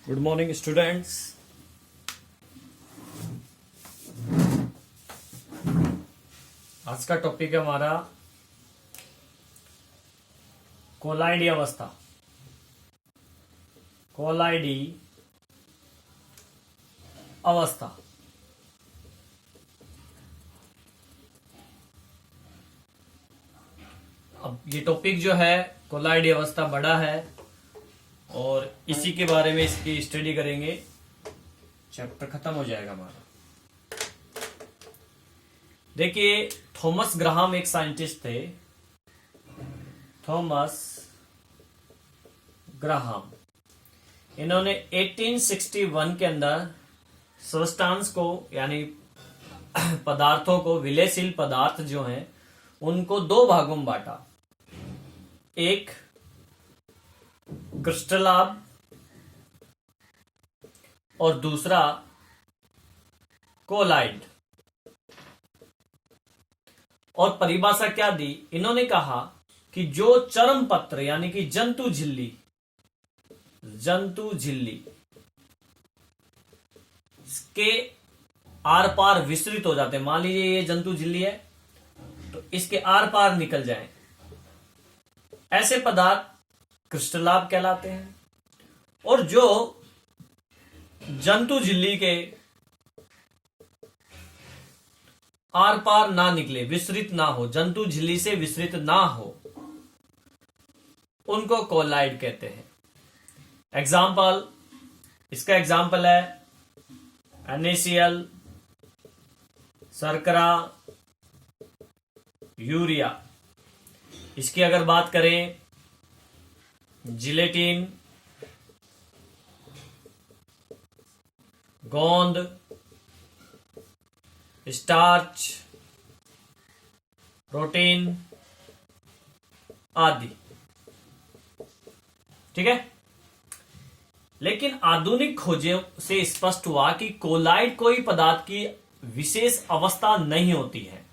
Good morning students. आज का topic है हमारा कोलाइडी अवस्था। कोलाइडी अवस्था अब ये टॉपिक जो है कोलाइडी अवस्था बड़ा है और इसी के बारे में इसकी स्टडी करेंगे। चैप्टर खत्म हो जाएगा हमारा। देखिए, थॉमस ग्राहम एक साइंटिस्ट थे। थॉमस ग्राहम, इन्होंने 1861 के अंदर सब्सटेंस को यानी पदार्थों को, विलयशील पदार्थ जो हैं उनको दो भागों में बांटा। एक क्रिस्टलाब और दूसरा कोलाइड। और परिभाषा क्या दी? इन्होंने कहा कि जो चरम पत्र यानी कि जंतु झिल्ली के आर पार विस्तृत हो जाते हैं। मान लीजिए ये जंतु झिल्ली है तो इसके आर पार निकल जाएं, ऐसे पदार्थ क्रिस्टलाब कहलाते हैं। और जो जंतु झिल्ली के आर पार ना निकले, विस्तृत ना हो, जंतु झिल्ली से विस्तृत ना हो, उनको कोलाइड कहते हैं। एग्जाम्पल, इसका एग्जाम्पल है NaCl, शर्करा, यूरिया। इसकी अगर बात करें, जिलेटिन, गोंद, स्टार्च, प्रोटीन आदि। ठीक है। लेकिन आधुनिक खोजों से स्पष्ट हुआ कि कोलाइड कोई पदार्थ की विशेष अवस्था नहीं होती है।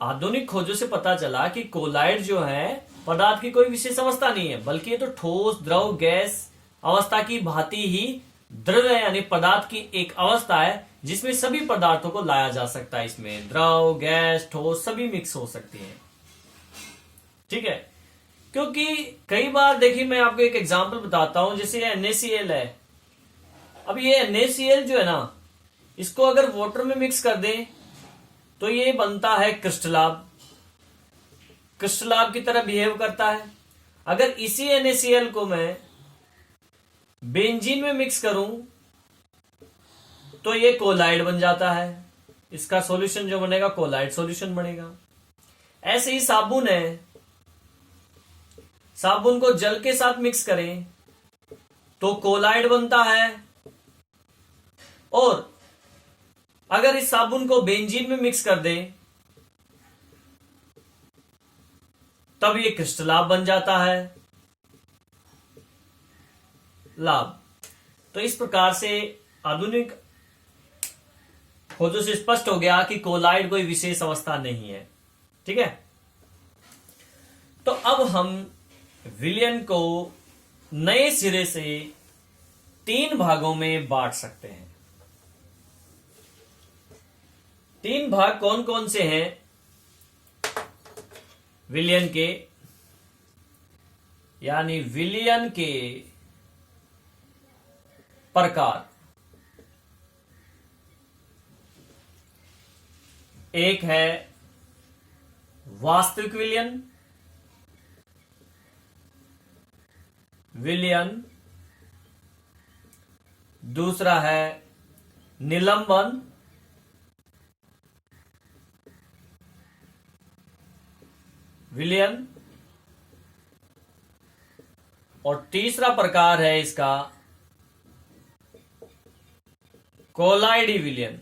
आधुनिक खोजों से पता चला कि कोलाइड जो है पदार्थ की कोई विशेष अवस्था नहीं है, बल्कि ये तो ठोस, द्रव, गैस अवस्था की भांति ही द्रव्य यानी पदार्थ की एक अवस्था है जिसमें सभी पदार्थों को लाया जा सकता है। इसमें द्रव, गैस, ठोस सभी मिक्स हो सकती है। ठीक है। क्योंकि कई बार देखिए, मैं आपको एक एग्जांपल बताता हूं। जैसे ये NaCl है। अब ये NaCl जो है ना, इसको अगर वाटर में मिक्स कर दें तो ये बनता है क्रिस्टलाब की तरह बिहेव करता है। अगर इसी NaCl को मैं बेंजीन में मिक्स करूं तो ये कोलाइड बन जाता है। इसका सॉल्यूशन जो बनेगा कोलाइड सॉल्यूशन बनेगा। ऐसे ही साबुन है, साबुन को जल के साथ मिक्स करें तो कोलाइड बनता है। और अगर इस साबुन को बेंजीन में मिक्स कर दें तब ये क्रिस्टलाब बन जाता है, लाभ। तो इस प्रकार से आधुनिक खोजों से स्पष्ट हो गया कि कोलाइड कोई विशेष अवस्था नहीं है। ठीक है। तो अब हम विलयन को नए सिरे से 3 भागों में बांट सकते हैं। 3 भाग कौन कौन से हैं विलयन के? यानी विलयन के प्रकार। एक है वास्तविक विलयन, दूसरा है निलंबन, विलयन, और तीसरा प्रकार है इसका कोलाइडी विलयन।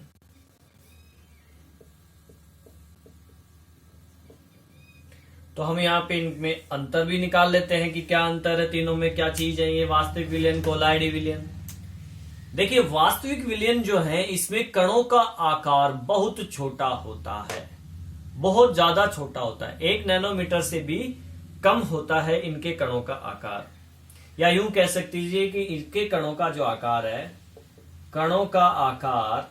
तो हम यहां पे इनमें अंतर भी निकाल लेते हैं कि क्या अंतर है तीनों में, क्या चीज है ये वास्तविक विलयन, कोलाइडी विलयन। देखिए, वास्तविक विलयन जो है इसमें कणों का आकार बहुत छोटा होता है, बहुत ज्यादा छोटा होता है। 1 नैनोमीटर से भी कम होता है इनके कणों का आकार। या यूं कह सकते हैं कि इनके कणों का जो आकार है, कणों का आकार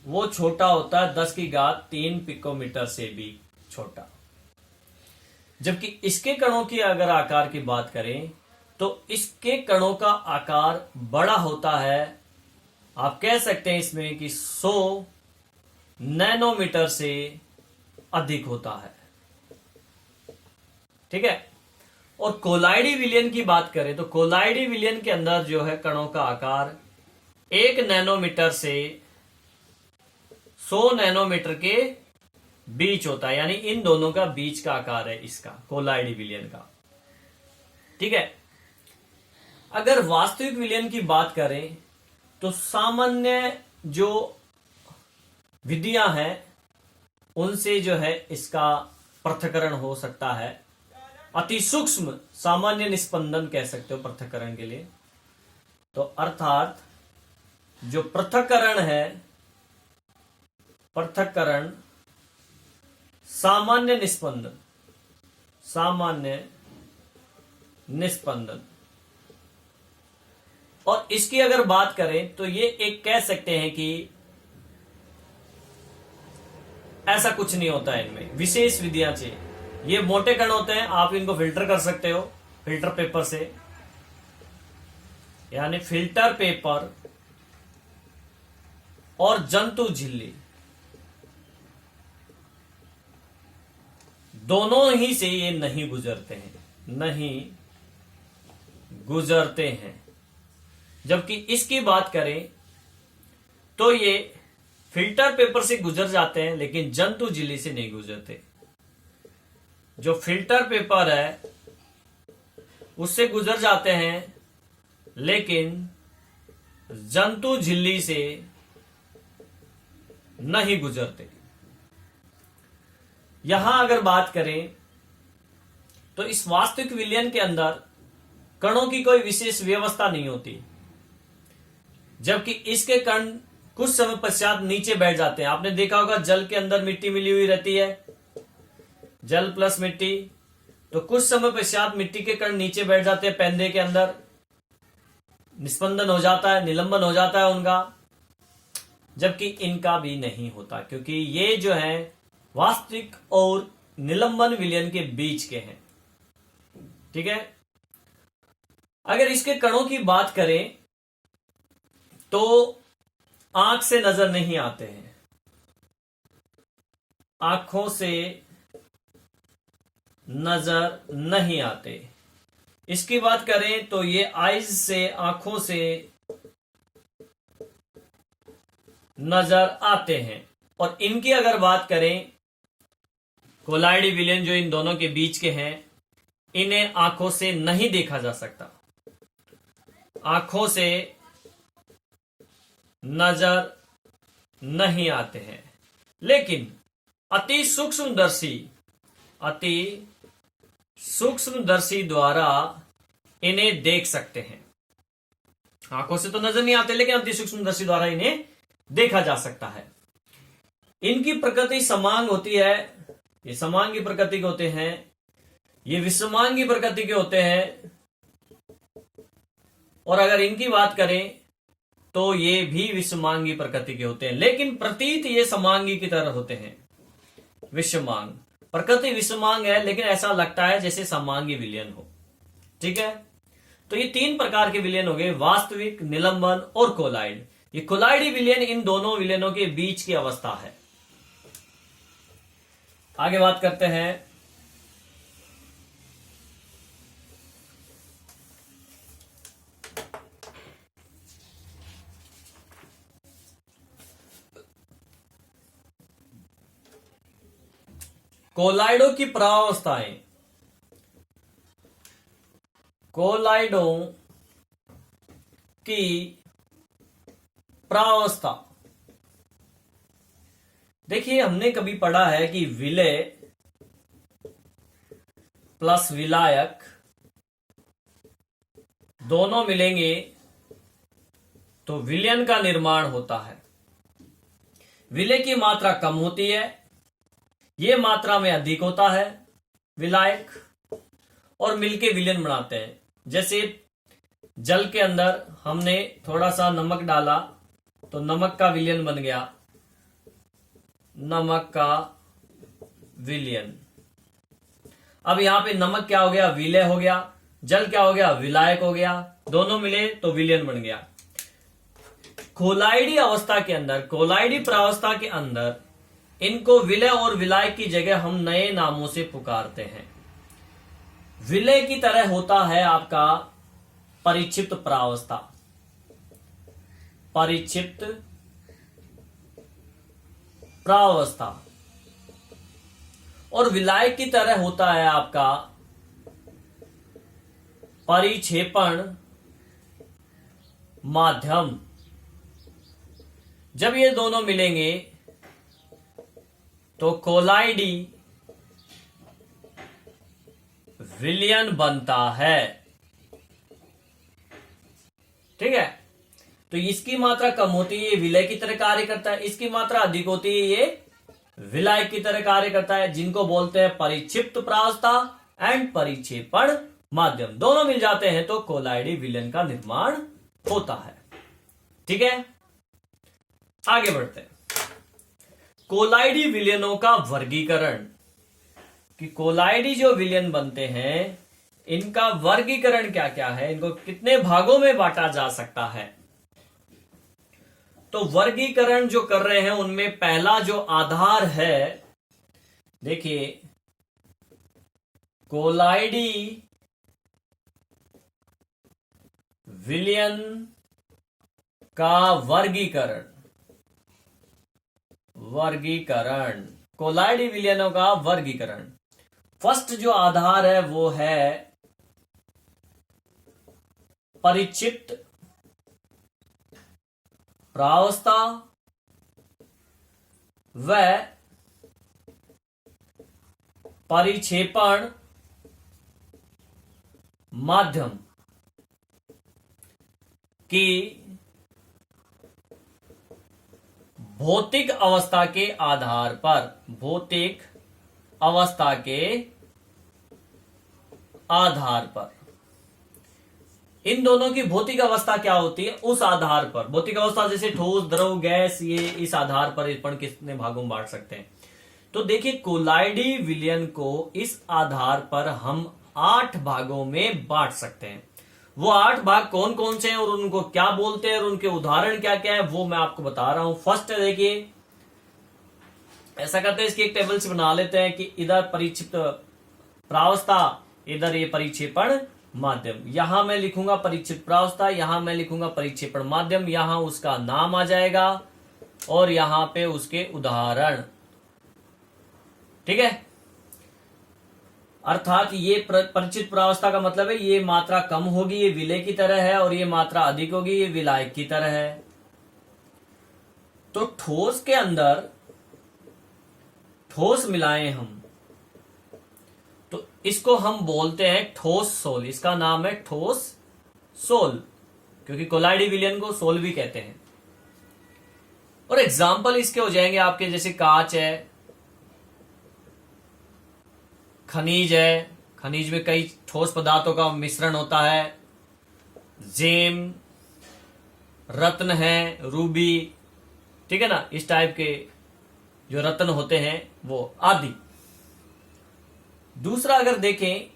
वो छोटा होता है 10⁻³ पिकोमीटर से भी छोटा। जबकि इसके कणों की अगर आकार की बात करें तो इसके कणों का आकार बड़ा होता है, आप कह सकते हैं इसमें कि 100 नैनोमीटर से अधिक होता है। ठीक है। और कोलाइडी विलयन की बात करें तो कोलाइडी विलयन के अंदर जो है कणों का आकार 1 नैनोमीटर से 100 नैनोमीटर के बीच होता है, यानी इन दोनों का बीच का आकार है इसका कोलाइडी विलयन का। ठीक है। अगर वास्तविक विलयन की बात करें तो सामान्य जो विधियां हैं उनसे जो है इसका पृथक्करण हो सकता है। अति सूक्ष्म सामान्य निस्पंदन कह सकते हो पृथक्करण के लिए। तो अर्थात जो पृथक्करण है, पृथक्करण सामान्य निस्पंदन, सामान्य निस्पंदन। और इसकी अगर बात करें तो ये एक कह सकते हैं कि ऐसा कुछ नहीं होता है, इनमें विशेष विधियां चाहिए। ये मोटे कण होते हैं, आप इनको फिल्टर कर सकते हो फिल्टर पेपर से, यानी फिल्टर पेपर और जंतु झिल्ली दोनों ही से ये नहीं गुजरते हैं, नहीं गुजरते हैं। जबकि इसकी बात करें तो ये फिल्टर पेपर से गुजर जाते हैं लेकिन जंतु झिल्ली से नहीं गुजरते। जो फिल्टर पेपर है उससे गुजर जाते हैं लेकिन जंतु झिल्ली से नहीं गुजरते। यहां अगर बात करें तो इस वास्तविक विलयन के अंदर कणों की कोई विशेष व्यवस्था नहीं होती, जबकि इसके कण कुछ समय पश्चात नीचे बैठ जाते हैं। आपने देखा होगा जल के अंदर मिट्टी मिली हुई रहती है, जल प्लस मिट्टी, तो कुछ समय पश्चात मिट्टी के कण नीचे बैठ जाते हैं पैंदे के अंदर, निस्पंदन हो जाता है, निलंबन हो जाता है उनका। जबकि इनका भी नहीं होता, क्योंकि ये जो है वास्तविक और निलंबन विलयन के बीच के हैं। ठीक है। अगर इसके कणों की बात करें तो आंख से नजर नहीं आते हैं, आंखों से नजर नहीं आते। इसकी बात करें तो ये आईज से, आंखों से नजर आते हैं। और इनकी अगर बात करें कोलाइडी विलयन जो इन दोनों के बीच के हैं, इन्हें आंखों से नहीं देखा जा सकता, आंखों से नजर नहीं आते हैं, लेकिन अति सूक्ष्मदर्शी, अति सूक्ष्मदर्शी द्वारा इन्हें देख सकते हैं। आंखों से तो नजर नहीं आते लेकिन अति सूक्ष्मदर्शी द्वारा इन्हें देखा जा सकता है। इनकी प्रकृति समांग होती है, ये समांगी प्रकृति के होते हैं, ये विषमांगी प्रकृति के होते हैं। और अगर इनकी बात करें तो ये भी विषमांगी प्रकृति के होते हैं, लेकिन प्रतीत ये समांगी की तरह होते हैं। विषमांग प्रकृति विषमांग है लेकिन ऐसा लगता है जैसे समांगी विलयन हो। ठीक है। तो ये 3 प्रकार के विलयन हो गए, वास्तविक, निलंबन और कोलाइड। ये कोलाइडी विलयन इन दोनों विलयनों के बीच की अवस्था है। आगे बात करते हैं कोलाइडों की प्रावस्थाएं। कोलाइडों की प्रावस्था, देखिए हमने कभी पढ़ा है कि विलय प्लस विलायक दोनों मिलेंगे तो विलयन का निर्माण होता है। विलय की मात्रा कम होती है, ये मात्रा में अधिक होता है विलायक, और मिलके विलयन बनाते हैं। जैसे जल के अंदर हमने थोड़ा सा नमक डाला तो नमक का विलयन बन गया, नमक का विलयन। अब यहां पे नमक क्या हो गया, विलय हो गया, जल क्या हो गया, विलायक हो गया, दोनों मिले तो विलयन बन गया। कोलाइडी अवस्था के अंदर, कोलाइडी प्रावस्था के अंदर इनको विलय और विलायक की जगह हम नए नामों से पुकारते हैं। विलय की तरह होता है आपका परिक्षिप्त प्रावस्था, परिक्षिप्त प्रावस्था, और विलायक की तरह होता है आपका परिक्षेपण माध्यम। जब ये दोनों मिलेंगे तो कोलाइडी विलयन बनता है। ठीक है, तो इसकी मात्रा कम होती है, ये विलय की तरह कार्य करता है, इसकी मात्रा अधिक होती है, ये विलायक की तरह कार्य करता है, जिनको बोलते हैं परिक्षिप्त प्रावस्था एंड परिक्षेपण माध्यम। दोनों मिल जाते हैं तो कोलाइडी विलयन का निर्माण होता है। ठीक है, आगे बढ़ते हैं। कोलाइडी विलयनों का वर्गीकरण, कि कोलाइडी जो विलयन बनते हैं इनका वर्गीकरण क्या क्या है, इनको कितने भागों में बांटा जा सकता है। तो वर्गीकरण जो कर रहे हैं उनमें पहला जो आधार है, देखिए कोलाइडी विलयन का वर्गीकरण, वर्गीकरण, कोलाइडी विलयनों का वर्गीकरण। फर्स्ट जो आधार है वो है परिक्षिप्त प्रावस्था व परिक्षेपण माध्यम की भौतिक अवस्था के आधार पर, भौतिक अवस्था के आधार पर, इन दोनों की भौतिक अवस्था क्या होती है उस आधार पर, भौतिक अवस्था जैसे ठोस, द्रव, गैस, ये इस आधार पर अपन कितने भागों में बांट सकते हैं। तो देखिए कोलाइडी विलयन को इस आधार पर हम 8 भागों में बांट सकते हैं। वो 8 भाग कौन कौन से हैं और उनको क्या बोलते हैं और उनके उदाहरण क्या क्या है वो मैं आपको बता रहा हूं। फर्स्ट देखिए, ऐसा करते हैं इसकी एक टेबल से बना लेते हैं कि इधर परिक्षिप्त प्रावस्था, इधर ये परिक्षेपण माध्यम, यहां मैं लिखूंगा परिक्षिप्त प्रावस्था, यहां मैं लिखूंगा परिक्षेपण माध्यम, यहां उसका नाम आ जाएगा और यहां पे उसके उदाहरण। ठीक है, अर्थात ये परिचित प्रावस्था का मतलब है ये मात्रा कम होगी, ये विलय की तरह है, और ये मात्रा अधिक होगी, ये विलायक की तरह है। तो ठोस के अंदर ठोस मिलाएं हम तो इसको हम बोलते हैं ठोस सोल, इसका नाम है ठोस सोल, क्योंकि कोलाइडी विलयन को सोल भी कहते हैं। और एग्जाम्पल इसके हो जाएंगे आपके, जैसे कांच है, खनिज है, खनिज में कई ठोस पदार्थों का मिश्रण होता है, जेम, रत्न है, रूबी, ठीक है ना, इस टाइप के जो रत्न होते हैं वो आदि। दूसरा अगर देखें,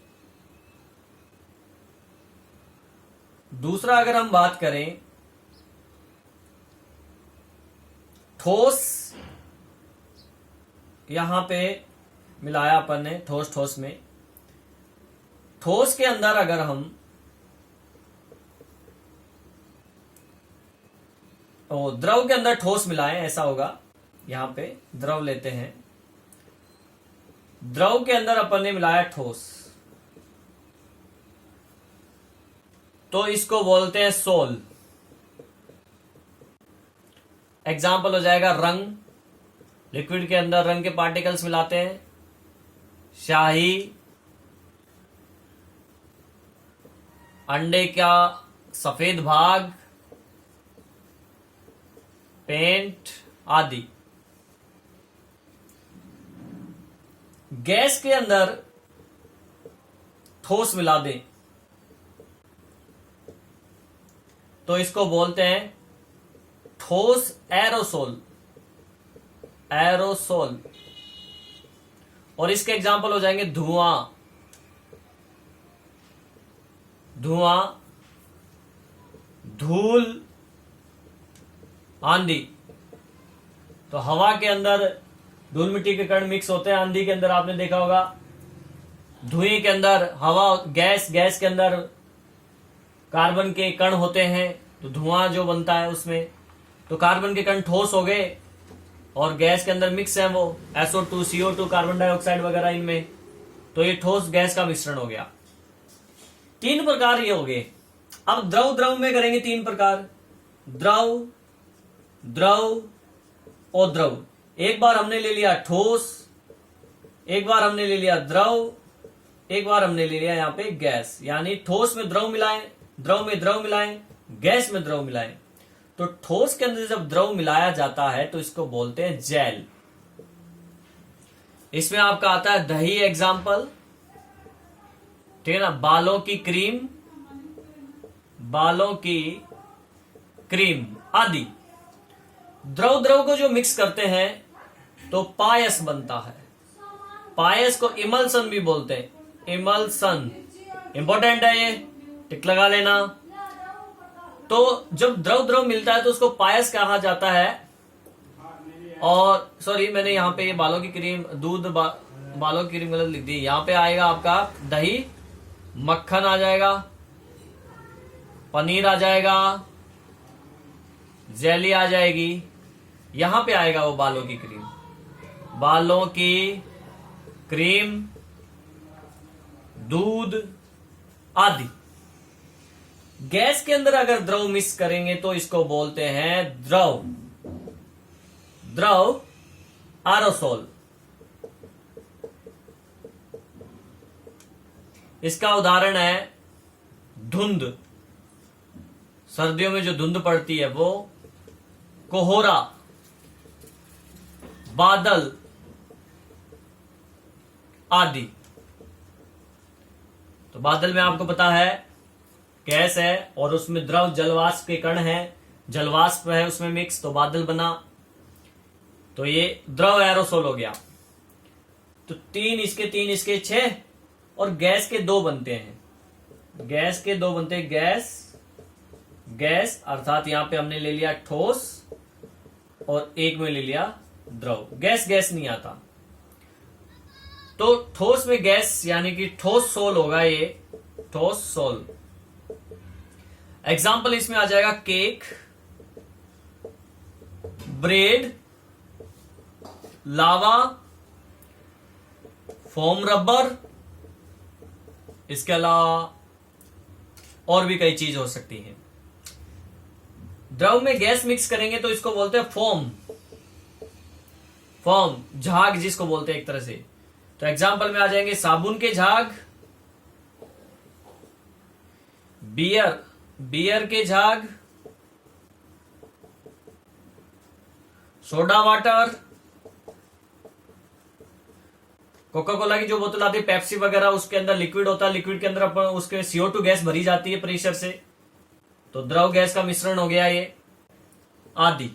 दूसरा अगर हम बात करें ठोस, यहां पे मिलाया अपन ने ठोस, ठोस में, ठोस के अंदर अगर हम द्रव के अंदर ठोस मिलाएं, ऐसा होगा, यहां पे द्रव लेते हैं, द्रव के अंदर अपन ने मिलाया ठोस, तो इसको बोलते हैं सोल। एग्जाम्पल हो जाएगा रंग, लिक्विड के अंदर रंग के पार्टिकल्स मिलाते हैं, शाही, अंडे का सफेद भाग, पेंट आदि। गैस के अंदर ठोस मिला दें तो इसको बोलते हैं ठोस एरोसोल। एरोसोल। और इसके एग्जाम्पल हो जाएंगे धुआं, धुआं, धूल, आंधी। तो हवा के अंदर धूल मिट्टी के कण मिक्स होते हैं, आंधी के अंदर आपने देखा होगा। धुएं के अंदर हवा, गैस, गैस के अंदर कार्बन के कण होते हैं, तो धुआं जो बनता है उसमें, तो कार्बन के कण ठोस हो गए और गैस के अंदर मिक्स है वो SO2, CO2, कार्बन डाइऑक्साइड वगैरह इनमें, तो ये ठोस गैस का मिश्रण हो गया। 3 प्रकार ये हो गए। अब द्रव, द्रव में करेंगे 3 प्रकार, द्रव, द्रव और द्रव। एक बार हमने ले लिया ठोस, एक बार हमने ले लिया द्रव, एक बार हमने ले लिया यहां पे गैस। यानी ठोस में द्रव मिलाएं, द्रव में द्रव मिलाएं, गैस में द्रव मिलाएं। तो ठोस के अंदर जब द्रव मिलाया जाता है तो इसको बोलते हैं जेल। इसमें आपका आता है दही एग्जाम्पल, ठीक है ना, बालों की क्रीम, बालों की क्रीम आदि। द्रव द्रव को जो मिक्स करते हैं तो पायस बनता है। पायस को इमल्सन भी बोलते हैं, इमल्सन। इंपॉर्टेंट है ये, टिक लगा लेना। तो जब द्रव द्रव मिलता है तो उसको पायस कहा जाता है। और सॉरी, मैंने यहाँ पे ये बालों की क्रीम, दूध, बालों की क्रीम गलत लिख दी। यहाँ पे आएगा आपका दही, मक्खन आ जाएगा, पनीर आ जाएगा, जेली आ जाएगी। यहां पे आएगा वो बालों की क्रीम, बालों की क्रीम, दूध आदि। गैस के अंदर अगर द्रव मिक्स करेंगे तो इसको बोलते हैं द्रव, द्रव एरोसोल। इसका उदाहरण है धुंध, सर्दियों में जो धुंध पड़ती है वो, कोहरा, बादल आदि। तो बादल में आपको पता है गैस है और उसमें द्रव जलवाष्प के कण है, जलवाष्प है उसमें मिक्स, तो बादल बना। तो ये द्रव एरोसोल हो गया। तो 3 इसके 6 और गैस के 2 बनते हैं। गैस के 2 बनते हैं, गैस, गैस अर्थात यहां पे हमने ले लिया ठोस और एक में ले लिया द्रव। गैस गैस नहीं आता, तो ठोस में गैस यानी कि ठोस सोल होगा ये, ठोस सोल। एग्जाम्पल इसमें आ जाएगा केक, ब्रेड, लावा, फोम रबर, इसके अलावा और भी कई चीज हो सकती है। द्रव में गैस मिक्स करेंगे तो इसको बोलते हैं फोम, फोम, झाग जिसको बोलते हैं एक तरह से। तो एग्जाम्पल में आ जाएंगे साबुन के झाग, बियर, बियर के झाग, सोडा वाटर, कोका कोला की जो बोतल आती है, पेप्सी वगैरह, उसके अंदर लिक्विड होता है, लिक्विड के अंदर अपन उसके CO2 गैस भरी जाती है प्रेशर से, तो द्रव गैस का मिश्रण हो गया ये आदि।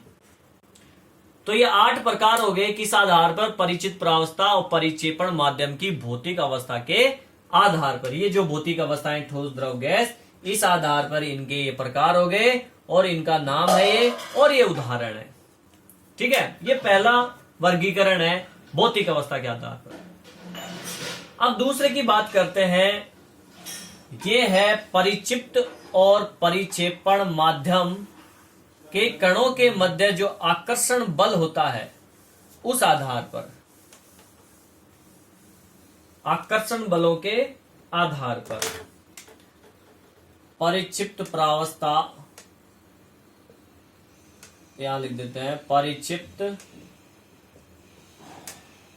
तो ये 8 प्रकार हो गए किस आधार पर, परिचित प्रावस्था और परिक्षेपण माध्यम की भौतिक अवस्था के आधार पर। ये जो भौतिक अवस्थाएं ठोस द्रव गैस, इस आधार पर इनके ये प्रकार हो गए और इनका नाम है ये, और ये उदाहरण है। ठीक है, ये पहला वर्गीकरण है भौतिक अवस्था के आधार पर। अब दूसरे की बात करते हैं, ये है परिक्षिप्त और परिक्षेपण माध्यम के कणों के मध्य जो आकर्षण बल होता है उस आधार पर, आकर्षण बलों के आधार पर परिक्षिप्त प्रावस्था, यहां लिख देते हैं परिक्षिप्त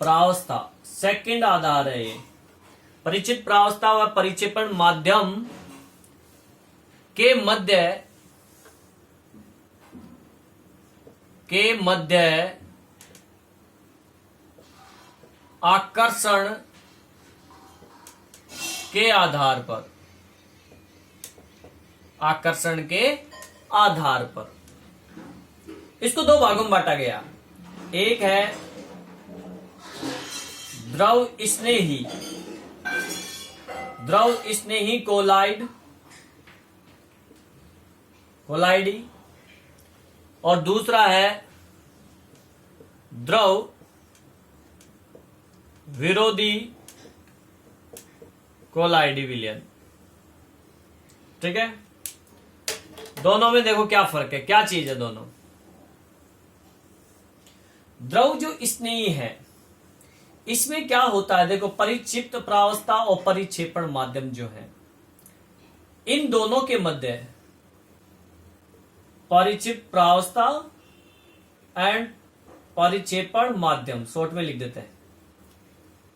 प्रावस्था, सेकंड आधार है ये। परिचित प्रावस्था व परिक्षेपण माध्यम के मध्य आकर्षण के आधार पर, आकर्षण के आधार पर। इसको दो भागों में बांटा गया। एक है द्रव स्नेही, द्रव स्नेही कोलाइड, कोलाइडी, और दूसरा है द्रव विरोधी कोलाइडी विलयन। ठीक है, दोनों में देखो क्या फर्क है, क्या चीज है दोनों। द्रव जो स्नेही है, इसमें क्या होता है, देखो परिक्षिप्त प्रावस्था और परिक्षेपण माध्यम जो है, इन दोनों के मध्य परिक्षिप्त प्रावस्था एंड परिक्षेपण माध्यम, शॉर्ट में लिख देते हैं,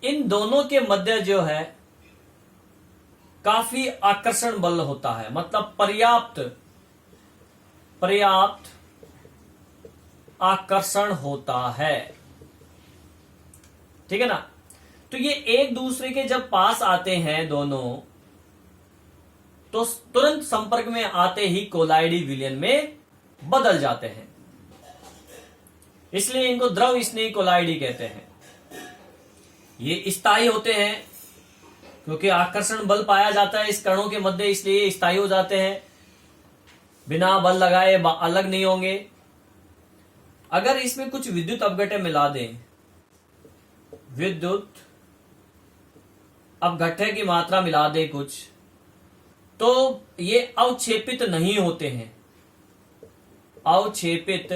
इन दोनों के मध्य जो है काफी आकर्षण बल होता है, मतलब पर्याप्त आकर्षण होता है। ठीक है ना। तो ये एक दूसरे के जब पास आते हैं दोनों, तो तुरंत संपर्क में आते ही कोलाइडी विलयन में बदल जाते हैं, इसलिए इनको द्रव स्नेही कोलाइडी कहते हैं। ये स्थायी होते हैं क्योंकि आकर्षण बल पाया जाता है इस कणों के मध्य, इसलिए स्थायी हो जाते हैं, बिना बल लगाए अलग नहीं होंगे। अगर इसमें कुछ विद्युत अपघट्य मिला दें, विद्युत अपघट्य की मात्रा मिला दे कुछ, तो ये अवक्षेपित नहीं होते हैं, अवक्षेपित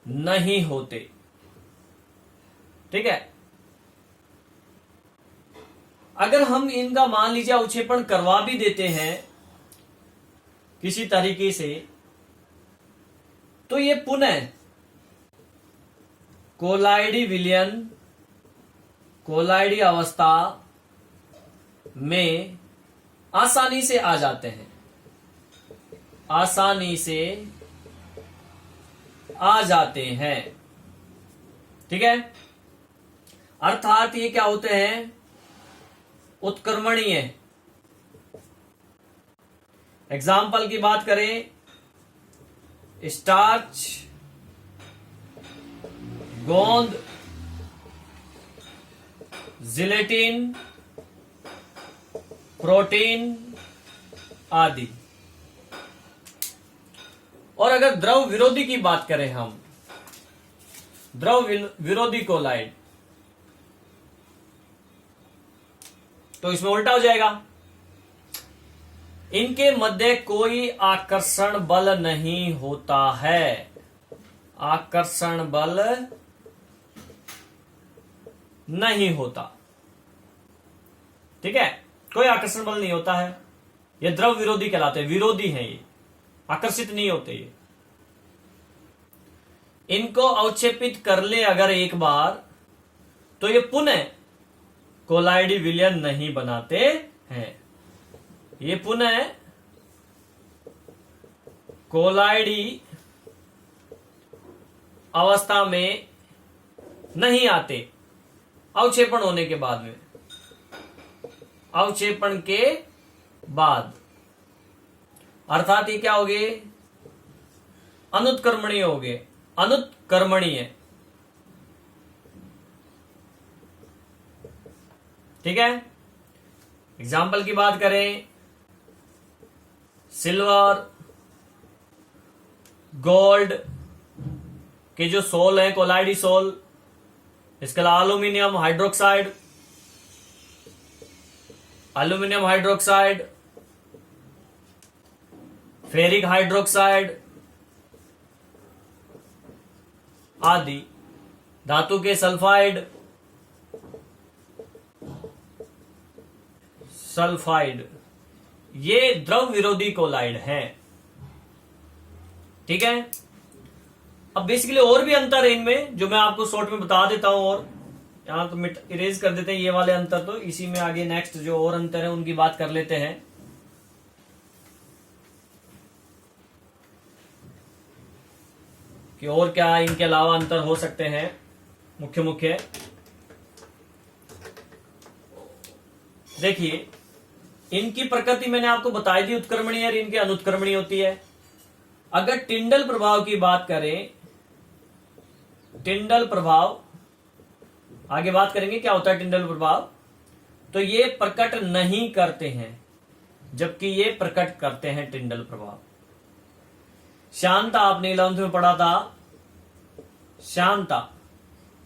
नहीं होते। ठीक है, अगर हम इनका मान लीजिए अवक्षेपण करवा भी देते हैं किसी तरीके से, तो ये पुनः कोलाइडी विलयन, कोलाइडी अवस्था में आसानी से आ जाते हैं, आसानी से आ जाते हैं। ठीक है, अर्थात ये क्या होते हैं, उत्क्रमणीय। एग्जाम्पल की बात करें, स्टार्च, गोंद, जिलेटिन, प्रोटीन आदि। और अगर द्रव विरोधी की बात करें हम, द्रव विरोधी कोलाइड, तो इसमें उल्टा हो जाएगा, इनके मध्य कोई आकर्षण बल नहीं होता है, आकर्षण बल नहीं होता। ठीक है, कोई आकर्षण बल नहीं होता है, ये द्रव विरोधी कहलाते हैं, विरोधी हैं ये, आकर्षित नहीं होते ये। इनको अवक्षेपित कर ले अगर एक बार, तो ये पुनः कोलाइडी विलयन नहीं बनाते हैं, ये पुनः कोलाइडी अवस्था में नहीं आते अवक्षेपण होने के बाद में, अवक्षेपण के बाद। अर्थात ये क्या हो गए, अनुत्क्रमणीय हो गए, अनुत्क्रमणीय। ठीक है, एग्जाम्पल की बात करें, सिल्वर, गोल्ड के जो सोल है, कोलाइडी सोल, इसके अलावा aluminium hydroxide, aluminium hydroxide, ferric hydroxide आदि, धातु के सल्फाइड, ये द्रव विरोधी कोलाइड हैं। ठीक है, अब बेसिकली और भी अंतर है इनमें, जो मैं आपको शॉर्ट में बता देता हूं, और यहां तो इरेज कर देते हैं ये वाले अंतर, तो इसी में आगे नेक्स्ट जो और अंतर है उनकी बात कर लेते हैं। कि और क्या इनके अलावा अंतर हो सकते हैं मुख्य मुख्य। देखिए, इनकी प्रकृति मैंने आपको बताई दी, उत्क्रमणीय और इनकी अनुत्क्रमणीय होती है। अगर टिंडल प्रभाव की बात करें, टिंडल प्रभाव, आगे बात करेंगे क्या होता है टिंडल प्रभाव, तो ये प्रकट नहीं करते हैं, जबकि ये प्रकट करते हैं टिंडल प्रभाव। शांता आपने 11th में पढ़ा था, शांता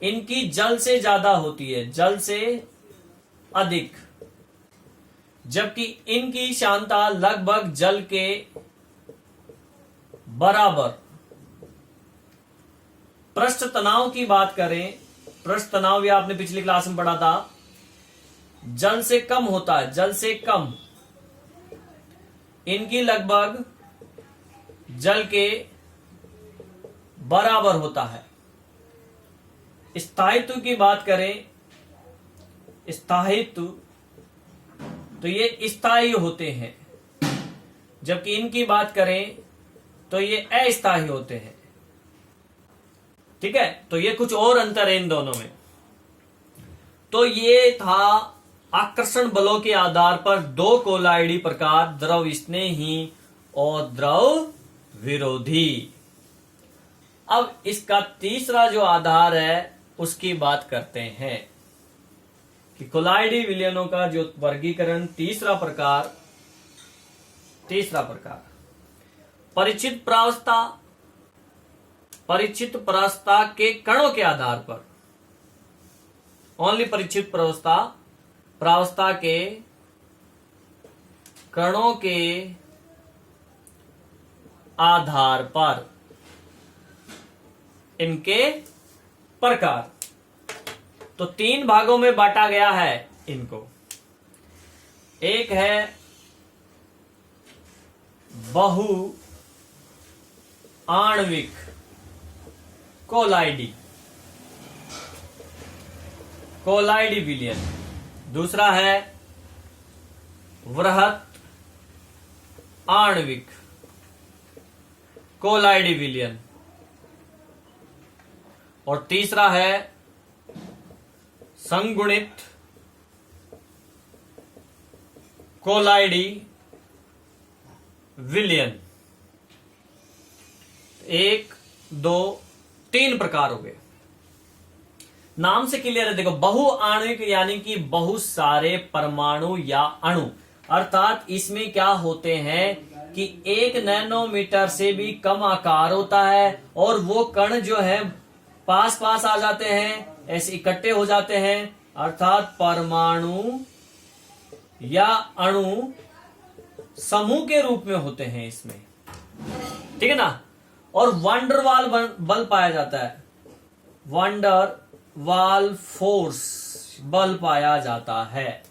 इनकी जल से ज्यादा होती है, जल से अधिक, जबकि इनकी शांता लगभग जल के बराबर। पृष्ठ तनाव की बात करें, पृष्ठ तनाव भी आपने पिछली क्लास में पढ़ा था, जल से कम होता है, जल से कम, इनकी लगभग जल के बराबर होता है। स्थायित्व की बात करें, स्थायित्व, तो ये स्थायी होते हैं, जबकि इनकी बात करें तो ये अस्थायी होते हैं। ठीक है, तो ये कुछ और अंतर है इन दोनों में। तो ये था आकर्षण बलों के आधार पर दो कोलाइडी प्रकार, द्रव स्नेही और द्रव विरोधी। अब इसका तीसरा जो आधार है उसकी बात करते हैं कि कोलाइडी विलयनों का जो वर्गीकरण, तीसरा प्रकार परिचित प्रावस्था, परिचित प्रावस्था के कणों के आधार पर, ओनली परिचित प्रावस्था के कणों के आधार पर इनके प्रकार। तो 3 भागों में बांटा गया है इनको। एक है बहु आणविक कोलाइडी विलयन, दूसरा है वृहत आणविक कोलाइडी विलयन, और तीसरा है संगुणित कोलाइडी विलयन। 1, 2, 3 प्रकार हो गए। नाम से क्लियर है, देखो, बहुआण्विक यानी कि बहुत सारे परमाणु या अणु, अर्थात इसमें क्या होते हैं कि 1 नैनोमीटर से भी कम आकार होता है, और वो कण जो है पास पास आ जाते हैं, ऐसे इकट्ठे हो जाते हैं, अर्थात परमाणु या अणु समूह के रूप में होते हैं इसमें। ठीक है ना। और वंडरवाल बल पाया जाता है, वंडरवाल फोर्स बल पाया जाता है।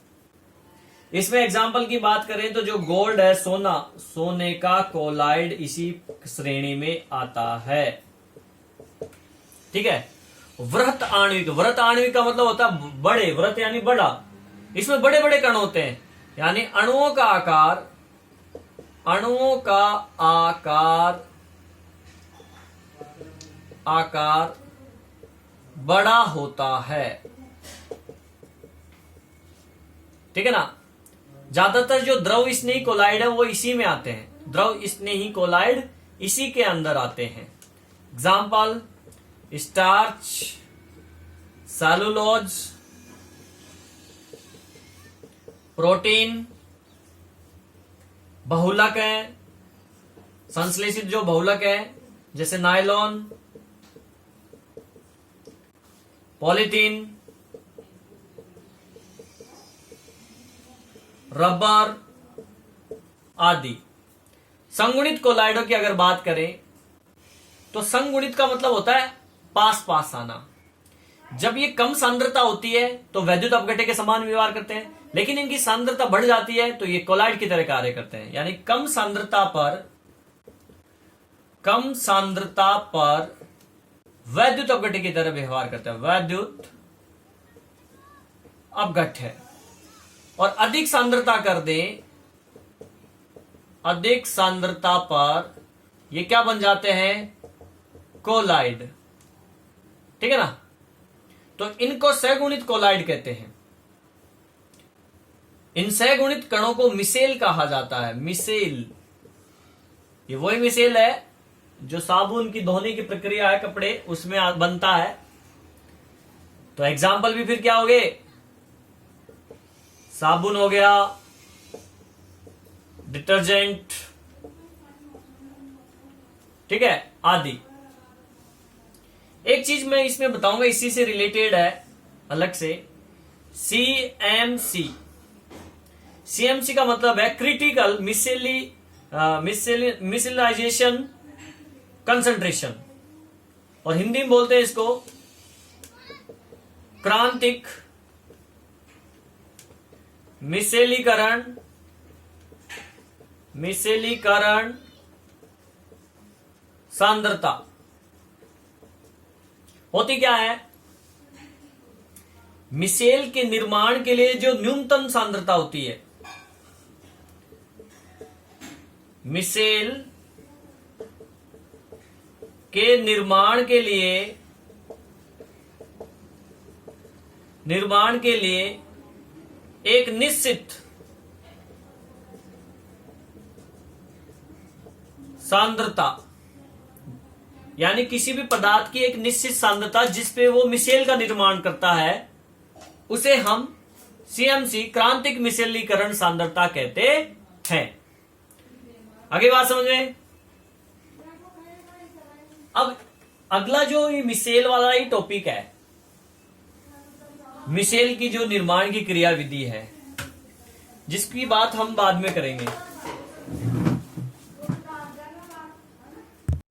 इसमें एग्जाम्पल की बात करें तो जो गोल्ड है, सोने का कोलाइड इसी श्रेणी में आता है। ठीक है। वृहत आणविक का मतलब होता है बड़े, वृहत यानी बड़ा, इसमें बड़े बड़े कण होते हैं, यानी अणुओं का आकार बड़ा होता है। ठीक है ना। ज्यादातर जो द्रव स्नेही कोलाइड है वो इसी में आते हैं, द्रव स्नेही कोलाइड इसी के अंदर आते हैं। एग्जाम्पल स्टार्च, सेलुलोज, प्रोटीन, बहुलक है, संश्लेषित जो बहुलक है जैसे नायलॉन, पॉलीथीन, रबर आदि। संगुणित कोलाइडों की अगर बात करें तो संगुणित का मतलब होता है पास पास आना। जब ये कम सांद्रता होती है तो वैद्युत अपघट्य के समान व्यवहार करते हैं, लेकिन इनकी सांद्रता बढ़ जाती है तो ये कोलाइड की तरह कार्य करते हैं, यानी कम सांद्रता पर वैद्युत अपघट्य की तरह व्यवहार करते हैं, वैद्युत अपघट्य। और अधिक सांद्रता कर दें, अधिक सांद्रता पर ये क्या बन जाते हैं, कोलाइड। ठीक है ना। तो इनको सगुणित कोलाइड कहते हैं। इन सहगुणित कणों को मिसेल कहा जाता है। मिसेल, ये वही मिसेल है जो साबुन की धोने की प्रक्रिया है कपड़े, उसमें बनता है। तो एग्जाम्पल भी फिर क्या हो गए, साबुन हो गया, डिटर्जेंट, ठीक है, आदि। एक चीज मैं इसमें बताऊंगा, इसी से रिलेटेड है अलग से, सीएमसी। सीएमसी का मतलब है क्रिटिकल मिसेलाइजेशन कंसंट्रेशन, और हिंदी में बोलते हैं इसको क्रांतिक मिसेलीकरण सांद्रता। होती क्या है, मिसेल के निर्माण के लिए जो न्यूनतम सांद्रता होती है, मिसेल के निर्माण के लिए एक निश्चित सांद्रता, यानी किसी भी पदार्थ की एक निश्चित सांद्रता जिस पे वो मिसेल का निर्माण करता है, उसे हम सीएमसी क्रांतिक मिसेलीकरण सांद्रता कहते हैं। आगे बात समझ में। अब अगला जो ये मिसेल वाला ही टॉपिक है, मिसेल की जो निर्माण की क्रियाविधि है, जिसकी बात हम बाद में करेंगे।